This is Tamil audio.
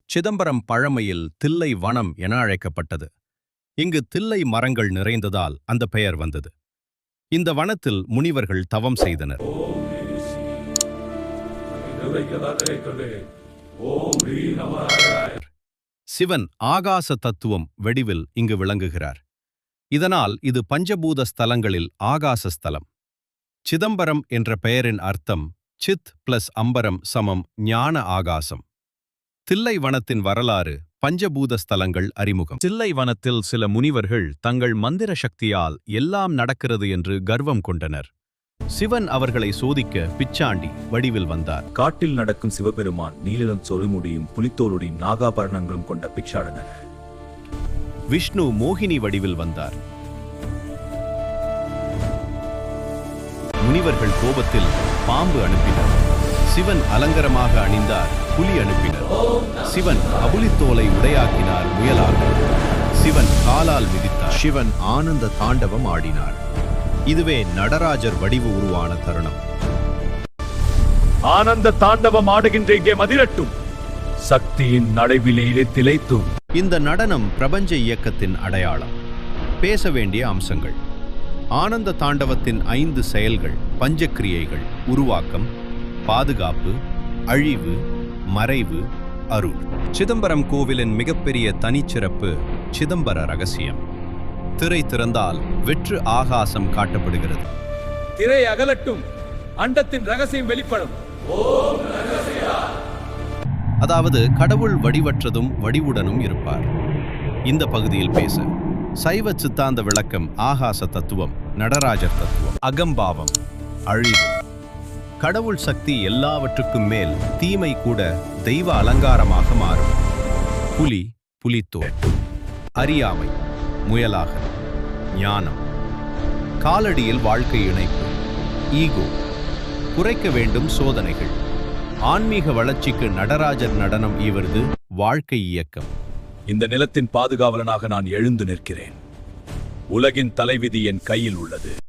சிதம்பரம் பழமையில் தில்லை வனம் என அழைக்கப்பட்டது. இங்கு தில்லை மரங்கள் நிறைந்ததால் அந்த பெயர் வந்தது. இந்த வனத்தில் முனிவர்கள் தவம் செய்தனர். சிவன் ஆகாச தத்துவம் வடிவில் இங்கு விளங்குகிறார். இதனால் இது பஞ்சபூத ஸ்தலங்களில் ஆகாச ஸ்தலம். சிதம்பரம் என்ற பெயரின் அர்த்தம் சித் பிளஸ் அம்பரம் சமம் ஞான ஆகாசம். தில்லை வனத்தின் வரலாறு. பஞ்சபூத ஸ்தலங்கள் அறிமுகம். தில்லை வனத்தில் சில முனிவர்கள் தங்கள் மந்திர சக்தியால் எல்லாம் நடக்கிறது என்று கர்வம் கொண்டனர். சிவன் அவர்களை சோதிக்க பிச்சாண்டி வடிவில் வந்தார். காட்டில் நடக்கும் சிவபெருமான் நீலிடம் சொறிமுடியும் புலித்தோலுடையும் நாகாபரணங்களும் கொண்ட பிச்சாடனர். விஷ்ணு மோகினி வடிவில் வந்தார். முனிவர்கள் கோபத்தில் பாம்பு அனுப்பினர். சிவன் அலங்கரமாக அணிந்தார். புலி அனுப்பினர். சிவன் அபுலித்தோலை உடையாக்கினார். முயலாக சிவன் காலால் மிதித்தார். சிவன் ஆனந்த தாண்டவம் ஆடினார். இதுவே நடராஜர் வடிவு உருவான தருணம். ஆனந்த தாண்டவம் ஆடுகின்ற இங்கே மதிரட்டும், சக்தியின் நடைவிலே திளைத்தும். இந்த நடனம் பிரபஞ்ச இயக்கத்தின் அடையாளம். பேச வேண்டிய அம்சங்கள். ஆனந்த தாண்டவத்தின் 5 செயல்கள். பஞ்சக்கிரியைகள்: உருவாக்கம், பாதுகாப்பு, அழிவு, மறைவு, அருள். சிதம்பரம் கோவிலின் மிகப்பெரிய தனிச்சிறப்பு சிதம்பர ரகசியம். திரை திறந்தால் வெற்று ஆகாசம் காட்டப்படுகிறது. திரை அகலட்டும், அண்டத்தின் ரகசியம் வெளிப்படும். அதாவது கடவுள் வடிவற்றதும் வடிவுடனும் இருப்பார். இந்த பகுதியில் பேச சைவ சித்தாந்த விளக்கம். ஆகாச தத்துவம், நடராஜர் தத்துவம். அகம்பாவம், அழிவு. கடவுள் சக்தி எல்லாவற்றுக்கும் மேல். தீமை கூட தெய்வ அலங்காரமாக மாறும். புலி, புலித்தோல். அறியாமை, முயலாக. ஞானம். காலடியில் வாழ்க்கை இணைப்பு. ஈகோ, குறைக்க வேண்டும் சோதனைகள். ஆன்மீக வளர்ச்சிக்கு நடராஜர் நடனம் இவரது வாழ்க்கை இயக்கம். இந்த நிலத்தின் பாதுகாவலனாக நான் எழுந்து நிற்கிறேன். உலகின் தலைவிதி என் கையில் உள்ளது.